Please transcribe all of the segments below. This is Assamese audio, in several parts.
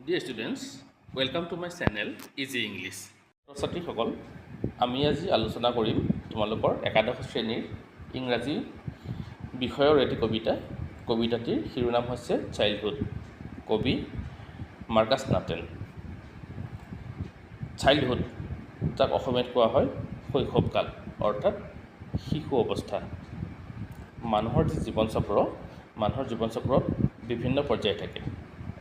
Dear students, welcome to my channel easy English. ছাত্ৰ ছাত্ৰীসকল, আমি আজি আলোচনা কৰিম তোমালোকৰ একাদশ শ্ৰেণীৰ ইংৰাজী বিষয়ৰ এটি কবিতা। কবিতাটিৰ শিৰোনাম হৈছে চাইল্ডহুড। কবি মাৰ্কাছ নাটেন। চাইল্ডহুড, যাক অসমীয়াত কোৱা হয় শৈশৱকাল, অৰ্থাৎ শিশু অৱস্থা। মানুহৰ যি জীৱন চক্ৰত বিভিন্ন পৰ্যায় থাকে।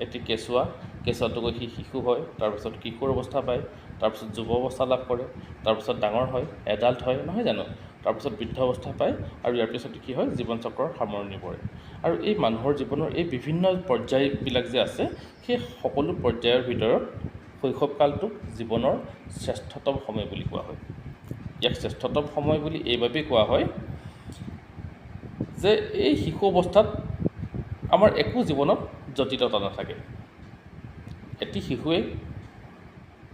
এটি কেঁচুৱাটো গৈ সি শিশু হয়, তাৰপিছত কিশোৰ অৱস্থা পায়, তাৰপিছত যুৱ অৱস্থা লাভ কৰে, তাৰপিছত ডাঙৰ হয়, এডাল্ট হয়, নহয় জানো? তাৰপিছত বৃদ্ধ অৱস্থা পায়, আৰু ইয়াৰ পিছত কি হয়, জীৱন চক্ৰৰ সামৰণি পৰে। আৰু এই মানুহৰ জীৱনৰ এই বিভিন্ন পৰ্যায়বিলাক যে আছে, সেই সকলো পৰ্যায়ৰ ভিতৰত শৈশৱকালটোক জীৱনৰ শ্ৰেষ্ঠতম সময় বুলি কোৱা হয়। ইয়াক শ্ৰেষ্ঠতম সময় বুলি এইবাবেই কোৱা হয় যে এই শিশু অৱস্থাত আমাৰ একো জীৱনত জটিলতা নাথাকে। এটি শিশুৱে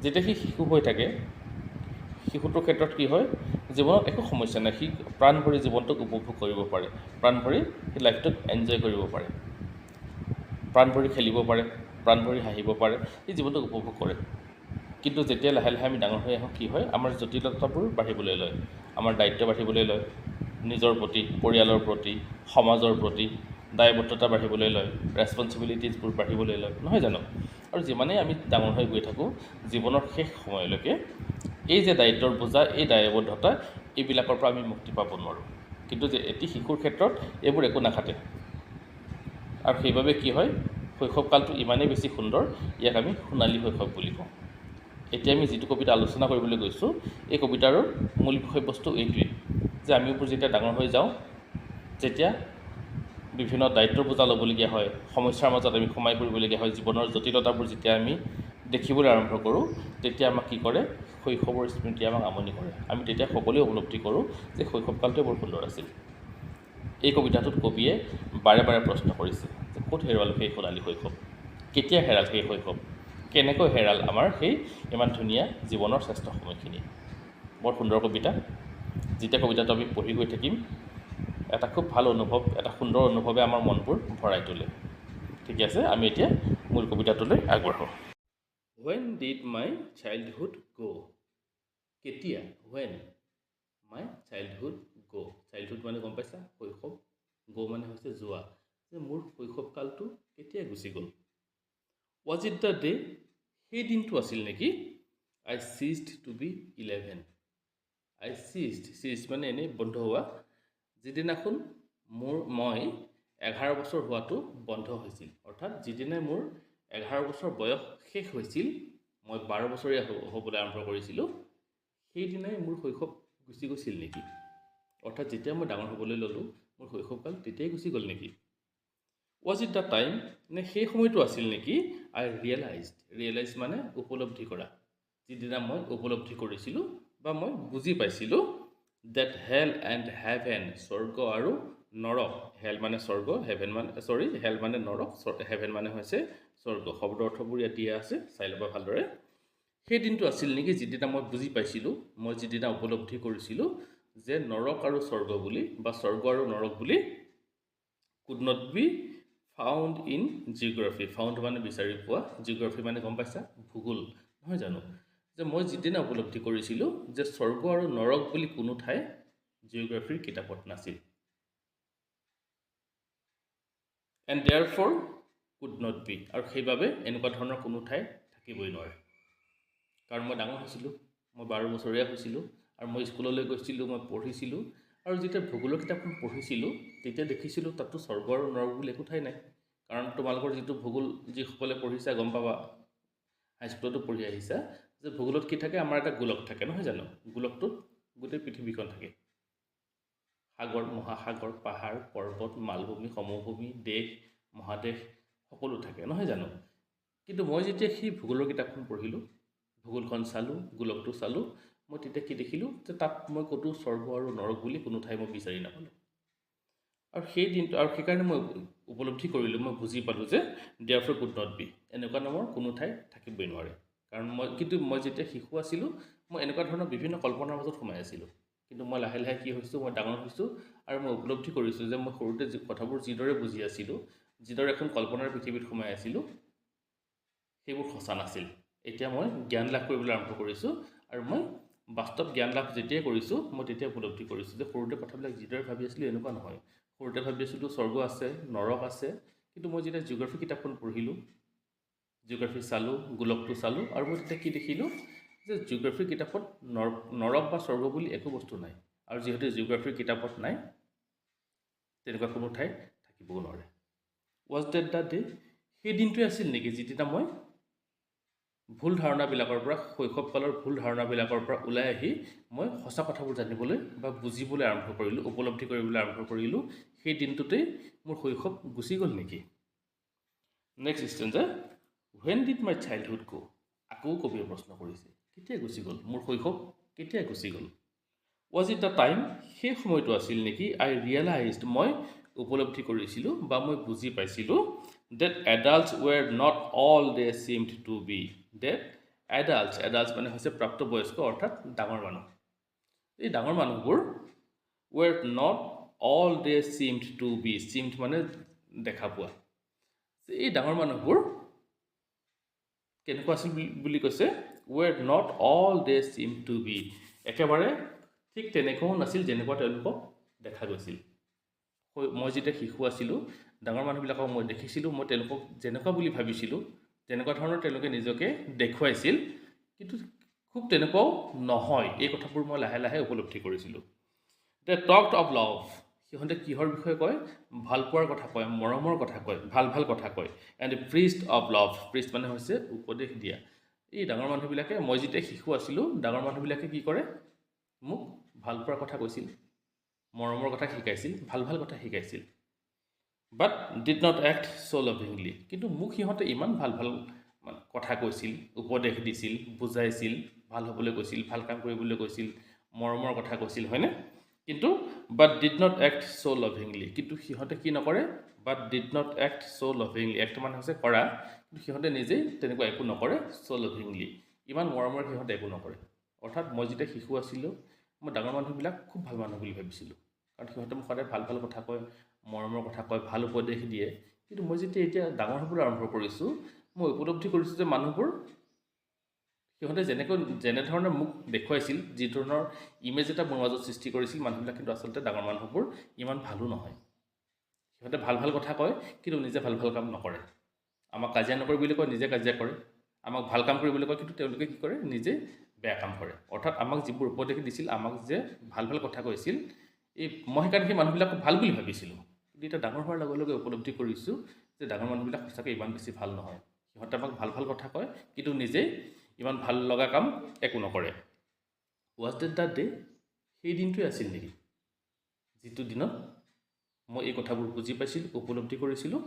যেতিয়া সি শিশু হৈ থাকে, শিশুটোৰ ক্ষেত্ৰত কি হয়, জীৱনত একো সমস্যা নাই। সি প্ৰাণ ভৰি জীৱনটোক উপভোগ কৰিব পাৰে, প্ৰাণ ভৰি সেই লাইফটোক এনজয় কৰিব পাৰে, প্ৰাণ ভৰি খেলিব পাৰে, প্ৰাণ ভৰি হাঁহিব পাৰে, এই জীৱনটোক উপভোগ কৰে। কিন্তু যেতিয়া লাহে লাহে আমি ডাঙৰ হৈ আহোঁ, কি হয়, আমাৰ জটিলতাবোৰ বাঢ়িবলৈ লয়, আমাৰ দায়িত্ব বাঢ়িবলৈ লয়, নিজৰ প্ৰতি, পৰিয়ালৰ প্ৰতি, সমাজৰ প্ৰতি দায়বদ্ধতা বাঢ়িবলৈ লয়, ৰেছপনচিবিলিটিজবোৰ বাঢ়িবলৈ লয়, নহয় জানো? আৰু যিমানেই আমি ডাঙৰ হৈ গৈ থাকোঁ, জীৱনৰ শেষ সময়লৈকে এই যে দায়িত্বৰ বোজা, এই দায়বদ্ধতা, এইবিলাকৰ পৰা আমি মুক্তি পাব নোৱাৰোঁ। কিন্তু যে এটি শিশুৰ ক্ষেত্ৰত এইবোৰ একো নাখাতে। আৰু সেইবাবে কি হয়, শৈশৱকালটো ইমানেই বেছি সুন্দৰ, ইয়াক আমি সোণালী শৈশৱ বুলি কওঁ। এতিয়া আমি যিটো কবিতা আলোচনা কৰিবলৈ গৈছোঁ, এই কবিতাৰো মূল বিষয়বস্তু এইটোৱেই যে আমিবোৰ যেতিয়া ডাঙৰ হৈ যাওঁ, যেতিয়া বিভিন্ন দায়িত্বৰ বোজা ল'বলগীয়া হয়, সমস্যাৰ মাজত আমি সোমাই পৰিবলগীয়া হয়, জীৱনৰ জটিলতাবোৰ যেতিয়া আমি দেখিবলৈ আৰম্ভ কৰোঁ, তেতিয়া আমাক কি কৰে, শৈশৱৰ স্মৃতি আমাক আমনি কৰে। আমি তেতিয়া সকলোৱে উপলব্ধি কৰোঁ যে শৈশৱকালটোৱে বৰ সুন্দৰ আছিল। এই কবিতাটোত কবিয়ে বাৰে বাৰে প্ৰশ্ন কৰিছে যে ক'ত হেৰুৱাল সেই সোণালী শৈশৱ, কেতিয়া হেৰাল সেই শৈশৱ, কেনেকৈ হেৰাল আমাৰ সেই ইমান ধুনীয়া জীৱনৰ শ্ৰেষ্ঠ সময়খিনি। বৰ সুন্দৰ কবিতা। যেতিয়া কবিতাটো আমি পঢ়ি গৈ থাকিম, এটা খুব ভাল অনুভৱ, এটা সুন্দৰ অনুভৱে আমাৰ মনবোৰ ভৰাই তোলে। ঠিক আছে, আমি এতিয়া মূল কবিতাটোলৈ আগবাঢ়োঁ। When did my childhood go? কেতিয়া, when my childhood go? Childhood মানে গম পাইছা, শৈশৱ, go মানে হৈছে যোৱা, যে মোৰ শৈশৱকালটো কেতিয়া গুচি গ'ল। Was it the day? সেই দিনটো আছিল নেকি? I ceased to be 11. I ceased মানে এনেই বন্ধ হোৱা, যিদিনাখন মই 11 বছৰ হোৱাটো বন্ধ হৈছিল। অৰ্থাৎ যিদিনাই মোৰ 11 বছৰ বয়স শেষ হৈছিল, মই 12 বছৰীয়া হ'বলৈ আৰম্ভ কৰিছিলোঁ, সেইদিনাই মোৰ শৈশৱ গুচি গৈছিল নেকি? অৰ্থাৎ যেতিয়া মই ডাঙৰ হ'বলৈ ল'লোঁ, মোৰ শৈশৱকাল তেতিয়াই গুচি গ'ল নেকি? Was it the time? নে সেই সময়টো আছিল নেকি? I realized মানে উপলব্ধি কৰা, যিদিনা মই উপলব্ধি কৰিছিলোঁ বা মই বুজি পাইছিলোঁ that hell and heaven, স্বৰ্গ আৰু নৰক, হেল মানে স্বৰ্গ, হেল মানে নৰক, হেভেন মানে হৈছে স্বৰ্গ। শব্দ অৰ্থবোৰ ইয়াত দিয়া আছে, চাই ল'বা ভালদৰে। সেই দিনটো আছিল নেকি যিদিনা মই বুজি পাইছিলোঁ, মই যিদিনা উপলব্ধি কৰিছিলোঁ যে নৰক আৰু স্বৰ্গ বুলি, বা স্বৰ্গ আৰু নৰক বুলি could not be found in geography. Found মানে বিচাৰি পোৱা, জিঅ'গ্ৰাফী মানে গম পাইছা, ভূগোল, নহয় জানো? যে মই যিদিনা উপলব্ধি কৰিছিলোঁ যে স্বৰ্গ আৰু নৰক বুলি কোনো ঠাই জিঅ'গ্ৰাফীৰ কিতাপত নাছিল। And therefore could not be, আৰু সেইবাবে এনেকুৱা ধৰণৰ কোনো ঠাই থাকিবই নোৱাৰে। কাৰণ মই ডাঙৰ হৈছিলোঁ, মই 12 বছৰীয়া হৈছিলোঁ, আৰু মই স্কুললৈ গৈছিলোঁ, মই পঢ়িছিলোঁ, আৰু যেতিয়া ভূগোলৰ কিতাপখন পঢ়িছিলোঁ, তেতিয়া দেখিছিলোঁ তাততো স্বৰ্গ আৰু নৰক বুলি একো ঠাই নাই। কাৰণ তোমালোকৰ যিটো ভূগোল যিসকলে পঢ়িছা গম পাবা, হাইস্কুলতো পঢ়ি আহিছা, যে ভূগোলত কি থাকে, আমাৰ এটা গোলক থাকে, নহয় জানো? গোলকটোত গোটেই পৃথিৱীখন থাকে, সাগৰ, মহাসাগৰ, পাহাৰ, পৰ্বত, মালভূমি, সমভূমি, দেশ, মহাদেশ সকলো থাকে, নহয় জানো? কিন্তু মই যেতিয়া সেই ভূগোলৰ কিতাপখন পঢ়িলোঁ, ভূগোলখন চালোঁ, গোলকটো চালোঁ, মই তেতিয়া কি দেখিলোঁ যে তাত মই ক'তো স্বৰ্গ আৰু নৰক বুলি কোনো ঠাই মই বিচাৰি নাপালোঁ। আৰু সেই দিনটো, আৰু সেইকাৰণে মই উপলব্ধি কৰিলোঁ, মই বুজি পালোঁ যে therefore could not be, এনেকুৱা নামৰ কোনো ঠাই থাকিবই নোৱাৰে। কাৰণ মই যেতিয়া শিশু আছিলোঁ, মই এনেকুৱা ধৰণৰ বিভিন্ন কল্পনাৰ মাজত সোমাই আছিলোঁ। কিন্তু মই লাহে লাহে কি হৈছোঁ, মই ডাঙৰ হৈছোঁ, আৰু মই উপলব্ধি কৰিছোঁ যে মই সৰুতে কথাবোৰ যিদৰে বুজি আছিলোঁ, যিদৰে এখন কল্পনাৰ পৃথিৱীত সোমাই আছিলোঁ, সেইবোৰ সঁচা নাছিল। এতিয়া মই জ্ঞান লাভ কৰিবলৈ আৰম্ভ কৰিছোঁ আৰু মই বাস্তৱ জ্ঞান লাভ যেতিয়াই কৰিছোঁ মই তেতিয়া উপলব্ধি কৰিছোঁ যে সৰুতে কথাবিলাক যিদৰে ভাবি আছিলোঁ এনেকুৱা নহয়। সৰুতে ভাবি আছিলোঁ স্বৰ্গ আছে, নৰক আছে, কিন্তু মই যেতিয়া জিঅ'গ্ৰাফী কিতাপখন পঢ়িলোঁ, জিঅ'গ্ৰাফী চালোঁ, গোলকটো চালোঁ, আৰু মই তেতিয়া কি দেখিলোঁ যে জিঅ'গ্ৰাফীৰ কিতাপত নৰক বা স্বৰ্গ বুলি একো বস্তু নাই। আৰু যিহেতু জিঅ'গ্ৰাফীৰ কিতাপত নাই, তেনেকুৱা কোনো ঠাই থাকিবও নোৱাৰে। Was that the day? সেই দিনটোৱে আছিল নেকি যিদিনা মই ভুল ধাৰণাবিলাকৰ পৰা, শৈশৱকালৰ ভুল ধাৰণাবিলাকৰ পৰা ওলাই আহি মই সঁচা কথাবোৰ জানিবলৈ বা বুজিবলৈ আৰম্ভ কৰিলোঁ, উপলব্ধি কৰিবলৈ আৰম্ভ কৰিলোঁ? সেই দিনটোতেই মোৰ শৈশৱ গুচি গ'ল নেকি? Next stanza, when did my childhood go? আকৌ কবিয়ে প্ৰশ্ন কৰিছে, কেতিয়া গুচি গ'ল মোৰ শৈশৱ? কেতিয়া গুচি গ'ল? Was it the time? সেই সময়টো আছিল নেকি আই ৰিয়েলাইজড, মই উপলব্ধি কৰিছিলোঁ বা মই বুজি পাইছিলোঁ that adults were not all they seemed to be. That adults মানে হৈছে প্ৰাপ্তবয়স্ক, অৰ্থাৎ ডাঙৰ মানুহ। এই ডাঙৰ মানুহবোৰ were not all they seemed to be, seemed মানে দেখা পোৱা। এই ডাঙৰ মানুহবোৰ কেনেকুৱা আছিল বুলি কৈছে? Were not all they seemed to be, একেবাৰে ঠিক তেনেকুৱাও নাছিল যেনেকুৱা তেওঁলোকক দেখা গৈছিল। মই যেতিয়া শিশু আছিলোঁ, ডাঙৰ মানুহবিলাকক মই দেখিছিলোঁ, মই তেওঁলোকক যেনেকুৱা বুলি ভাবিছিলোঁ, তেনেকুৱা ধৰণৰ তেওঁলোকে নিজকে দেখুৱাইছিল, কিন্তু খুব তেনেকুৱাও নহয়। এই কথাবোৰ মই লাহে লাহে উপলব্ধি কৰিছিলোঁ। দে টকড অফ লাভ, সিহঁতে কিহৰ বিষয়ে কয়? ভাল পোৱাৰ কথা কয়, মৰমৰ কথা কয়, ভাল ভাল কথা কয়। And Priest of love, Priest মানে হৈছে উপদেশ দিয়া। এই ডাঙৰ মানুহবিলাকে, মই যেতিয়া শিশু আছিলোঁ, ডাঙৰ মানুহবিলাকে কি কৰে? মোক ভাল পোৱাৰ কথা কৈছিল, মৰমৰ কথা শিকাইছিল, ভাল ভাল কথা শিকাইছিল। But did not act so' lovingly, কিন্তু মোক সিহঁতে ইমান ভাল ভাল কথা কৈছিল, উপদেশ দিছিল, বুজাইছিল, ভাল হ'বলৈ কৈছিল, ভাল কাম কৰিবলৈ কৈছিল, মৰমৰ কথা কৈছিল, হয়নে? কিন্তু but did not act so' lovingly, কিন্তু সিহঁতে কি নকৰে? But did not act so' lovingly, act মানে হৈছে কৰা, কিন্তু সিহঁতে নিজেই তেনেকুৱা একো নকৰে। ছ' লাভিংলি, ইমান মৰমৰ সিহঁতে একো নকৰে। অৰ্থাৎ মই যেতিয়া শিশু আছিলোঁ, মই ডাঙৰ মানুহবিলাক খুব ভাল মানুহ বুলি ভাবিছিলোঁ, কাৰণ সিহঁতে মোক সদায় ভাল ভাল কথা কয়, মৰমৰ কথা কয়, ভাল উপদেশ দিয়ে। কিন্তু মই যেতিয়া এতিয়া ডাঙৰ হ'বলৈ আৰম্ভ কৰিছোঁ, মই উপলব্ধি কৰিছোঁ যে মানুহবোৰ, সিহঁতে যেনেধৰণে মোক দেখুৱাইছিল, যি ধৰণৰ ইমেজ এটা মোৰ মাজত সৃষ্টি কৰিছিল, মানুহবিলাক কিন্তু আচলতে ডাঙৰ মানুহবোৰ ইমান ভালো নহয়। সিহঁতে ভাল ভাল কথা কয়, কিন্তু নিজে ভাল ভাল কাম নকৰে। আমাক কাজিয়া নকৰে বুলি কয়, নিজে কাজিয়া কৰে। আমাক ভাল কাম কৰিবলৈ কয়, কিন্তু তেওঁলোকে কি কৰে? নিজে বেয়া কাম কৰে। অৰ্থাৎ আমাক যিবোৰ উপদেশ দিছিল, আমাক যে ভাল ভাল কথা কৈছিল, মই সেইকাৰণে সেই মানুহবিলাকক ভাল বুলি ভাবিছিলোঁ। কিন্তু এতিয়া ডাঙৰ হোৱাৰ লগে লগে উপলব্ধি কৰিছোঁ যে ডাঙৰ মানুহবিলাক সঁচাকৈ ইমান বেছি ভাল নহয়। সিহঁতে আমাক ভাল ভাল কথা কয়, কিন্তু নিজেই ইমান ভাল লগা কাম একো নকৰে। Was that the day? সেই দিনটোৱে আছিল নেকি যিটো দিনত মই এই কথাবোৰ বুজি পাইছিলোঁ, উপলব্ধি কৰিছিলোঁ?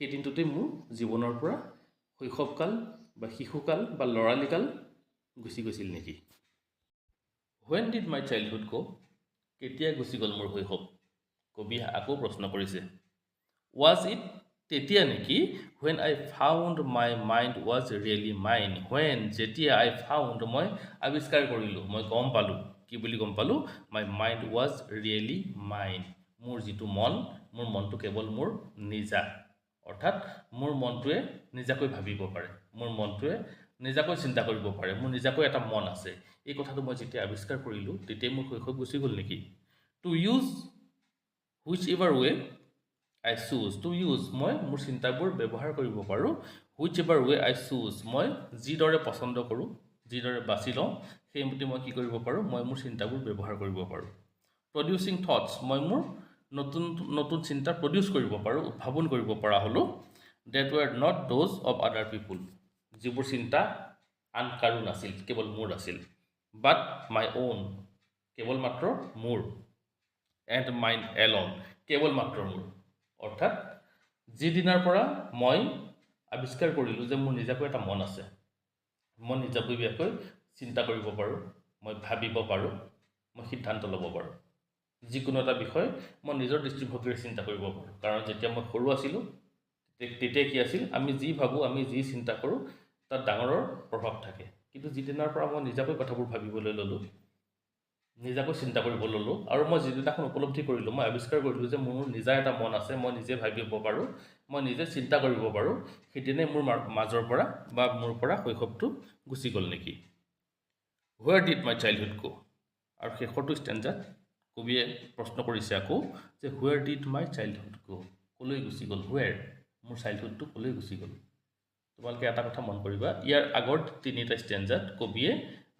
সেই দিনটোতেই মোৰ জীৱনৰ পৰা শৈশৱকাল বা শিশুকাল বা ল'ৰালিকাল গুচি গৈছিল নেকি? হুৱেন ডিড মাই চাইল্ডহুড গো? কেতিয়া গুচি গ'ল মোৰ শৈশৱ? কবি আকৌ প্ৰশ্ন কৰিছে। ৱাজ ইট তেতিয়া নেকি? When I found my mind was really mine, when যেতিয়া আই ফাউণ্ড মই আৱিষ্কাৰ কৰিলোঁ, মই গম পালোঁ। কি বুলি গম পালোঁ? মাই মাইণ্ড ৱাজ ৰিয়েলি মাইন, মোৰ যিটো মন, মোৰ মনটো কেৱল মোৰ নিজা। অৰ্থাৎ মোৰ মনটোৱে নিজাকৈ ভাবিব পাৰে, মোৰ মনটোৱে নিজাকৈ চিন্তা কৰিব পাৰে, মোৰ নিজাকৈ এটা মন আছে। এই কথাটো মই যেতিয়া আৱিষ্কাৰ কৰিলোঁ, তেতিয়াই মোৰ শৈশৱ গুচি গ'ল নেকি? To use whichever way I choose, to use মই মোৰ চিন্তাবোৰ ব্যৱহাৰ কৰিব পাৰোঁ। Whichever way I choose, মই যিদৰে পচন্দ কৰোঁ, যিদৰে বাছি লওঁ, সেইমতে মই কি কৰিব পাৰোঁ? মই মোৰ চিন্তাবোৰ ব্যৱহাৰ কৰিব পাৰোঁ। প্ৰডিউচিং থটছ, মই মোৰ নতুন নতুন চিন্তা প্ৰডিউচ কৰিব পাৰোঁ, উদ্ভাৱন কৰিব পৰা হ'লোঁ। ডেট ৱেৰ নট দ'জ অফ আদাৰ পিপুল, যিবোৰ চিন্তা আন কাৰো নাছিল, কেৱল মোৰ আছিল। বাট মাই অ'ন, কেৱল মাত্ৰ মোৰ। এণ্ড মাইন এলন, কেৱল মাত্ৰ মোৰ। অৰ্থাৎ যিদিনাৰ পৰা মই আৱিষ্কাৰ কৰিলোঁ যে মোৰ নিজাকৈ এটা মন আছে, মই নিজাববীয়াকৈ চিন্তা কৰিব পাৰোঁ, মই ভাবিব পাৰোঁ, মই সিদ্ধান্ত ল'ব পাৰোঁ, যিকোনো এটা বিষয় মই নিজৰ দৃষ্টিভংগীৰে চিন্তা কৰিব পাৰোঁ। কাৰণ যেতিয়া মই সৰু আছিলোঁ, তেতিয়া কি আছিল? আমি যি ভাবোঁ, আমি যি চিন্তা কৰোঁ, তাত ডাঙৰৰ প্ৰভাৱ থাকে। কিন্তু যিদিনাৰ পৰা মই নিজাকৈ কথাবোৰ ভাবিবলৈ ল'লোঁ, নিজাকৈ চিন্তা কৰিব ল'লোঁ, আৰু মই যিদিনাখন উপলব্ধি কৰিলোঁ, মই আৱিষ্কাৰ কৰিলোঁ যে মোৰ নিজা এটা মন আছে, মই নিজে ভাবিব পাৰোঁ, মই নিজে চিন্তা কৰিব পাৰোঁ সেইদিনাই মোৰ মাজৰ পৰা বা মোৰ পৰা শৈশৱটো গুচি গ'ল নেকি। হুৱেৰ ডিড মাই চাইল্ডহুড গো। আৰু শেষৰটো ষ্টেঞ্জাত কবিয়ে প্ৰশ্ন কৰিছে আকৌ যে হুৱেৰ ডিড মাই চাইল্ডহুড গো, ক'লৈ গুচি গ'ল, হুৱেৰ, মোৰ চাইল্ডহুডটো ক'লৈ গুচি গ'ল। তোমালোকে এটা কথা মন কৰিবা, ইয়াৰ আগৰ তিনিটা ষ্টেঞ্জাত কবিয়ে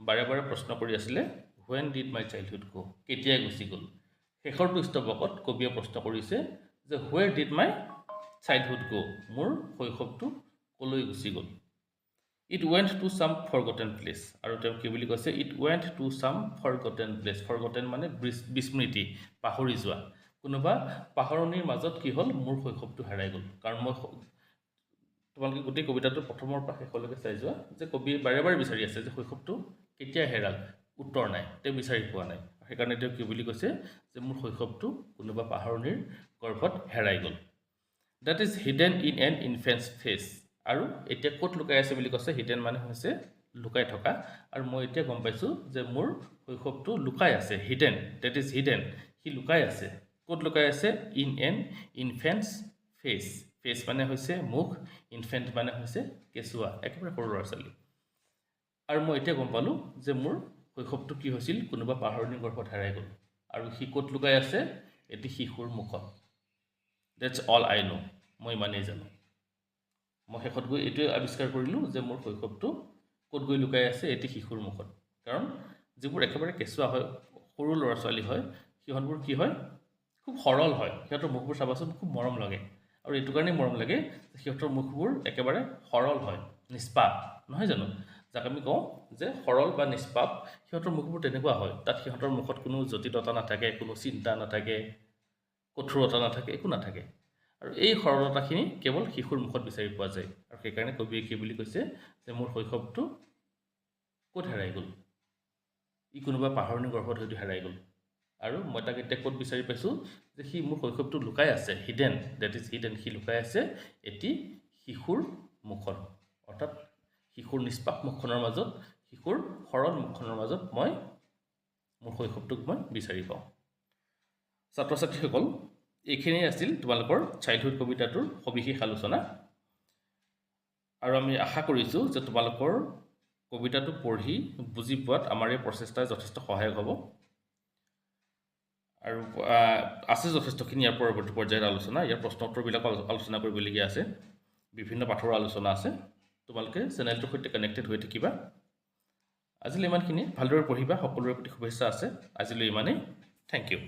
বাৰে বাৰে প্ৰশ্ন কৰি আছিলে when did my childhood go, কেতিয়াই গুচি গ'ল। শেষৰটো স্তৱকত কবিয়ে প্ৰশ্ন কৰিছে যে where did my childhood go, মোৰ শৈশৱটো ক'লৈ গুচি গ'ল। It went to some forgotten place. আৰু তেওঁ কি বুলি কৈছে, it went to some forgotten place. Forgotten মানে বিস্মৃতি, পাহৰি যোৱা। কোনোবা পাহৰণিৰ মাজত কি হ'ল, মোৰ শৈশৱটো হেৰাই গ'ল। কাৰণ মই, তোমালোকে গোটেই কবিতাটো প্ৰথমৰ পৰা শেষলৈকে চাই যোৱা যে কবিয়ে বাৰে বাৰে বিচাৰি আছে যে শৈশৱটো কেতিয়া হেৰাল, উত্তৰ নাই, তেওঁ বিচাৰি পোৱা নাই। সেইকাৰণে তেওঁ কি বুলি কৈছে যে মোৰ শৈশৱটো কোনোবা পাহৰণিৰ গৰ্ভত হেৰাই গ'ল। That is hidden in an infant's face. আৰু এতিয়া ক'ত লুকাই আছে বুলি কৈছে, হিডেন মানে হৈছে লুকাই থকা। আৰু মই এতিয়া গম পাইছোঁ যে মোৰ শৈশৱটো লুকাই আছে, হিডেন, ডেট ইজ হিডেন, সি লুকাই আছে। ক'ত লুকাই আছে, in an infant's face. Face মানে হৈছে মুখ, ইনফেণ্ট মানে হৈছে কেঁচুৱা, একেবাৰে সৰু ল'ৰা ছোৱালী। আৰু মই এতিয়া গম পালোঁ যে মোৰ শৈশৱটো কি হৈছিল, কোনোবা পাহৰণিৰ গৰ্ভত হেৰাই গ'ল। আৰু সি ক'ত লুকাই আছে, এটি শিশুৰ মুখত। ডেটছ অল আই ন', মই ইমানেই জানো। মই শেষত গৈ এইটোৱে আৱিষ্কাৰ কৰিলোঁ যে মোৰ শৈশৱটো ক'ত গৈ লুকাই আছে, এটি শিশুৰ মুখত। কাৰণ যিবোৰ একেবাৰে কেঁচুৱা হয়, সৰু ল'ৰা ছোৱালী হয়, সিহঁতবোৰ কি হয়, খুব সৰল হয়। সিহঁতৰ মুখবোৰ চাবাচোন খুব মৰম লাগে। আৰু এইটো কাৰণেই মৰম লাগে যে সিহঁতৰ মুখবোৰ একেবাৰে সৰল হয়, নিষ্পাপ, নহয় জানো। যাক আমি কওঁ যে সৰল বা নিষ্পাপ, সিহঁতৰ মুখবোৰ তেনেকুৱা হয়। তাত সিহঁতৰ মুখত কোনো জটিলতা নাথাকে, কোনো চিন্তা নাথাকে, কঠোৰতা নাথাকে, একো নাথাকে। আৰু এই সৰলতাখিনি কেৱল শিশুৰ মুখত বিচাৰি পোৱা যায়। আৰু সেইকাৰণে কবিয়ে কি বুলি কৈছে যে মোৰ শৈশৱটো ক'ত হেৰাই গ'ল, ই কোনোবা পাহৰণিৰ গৰ্ভত হয়তো হেৰাই গ'ল। আৰু মই তাক এতিয়া ক'ত বিচাৰি পাইছোঁ যে সি মোৰ শৈশৱটো লুকাই আছে, হিডেন, ডেট ইজ হিডেন, সি লুকাই আছে এটি শিশুৰ মুখত। অৰ্থাৎ শিশুৰ নিষ্পাপ মুখখনৰ মাজত, শিশুৰ সৰল মুখখনৰ মাজত মই মোৰ শৈশৱটোক মই বিচাৰি পাওঁ। ছাত্ৰ ছাত্ৰীসকল, এইখিনিয়ে আছিল তোমালোকৰ চাইল্ডহুড কবিতাটোৰ সবিশেষ আলোচনা। আৰু আমি আশা কৰিছোঁ যে তোমালোকৰ কবিতাটো পঢ়ি বুজি পোৱাত আমাৰ এই প্ৰচেষ্টাই যথেষ্ট সহায়ক হ'ব। আৰু আছে যথেষ্টখিনি ইয়াৰ পৰৱৰ্তী পৰ্যায়ৰ আলোচনা, ইয়াৰ প্ৰশ্ন উত্তৰবিলাকো আলোচনা কৰিবলগীয়া আছে, বিভিন্ন পাঠৰ আলোচনা আছে। তোমালোকে চেনেলটোৰ সৈতে কানেক্টেড হৈ থাকিবা। আজিলৈ ইমানখিনি, ভালদৰে পঢ়িবা, সকলোৰে প্ৰতি শুভেচ্ছা আছে। আজিলৈ ইমানেই, থেংক ইউ।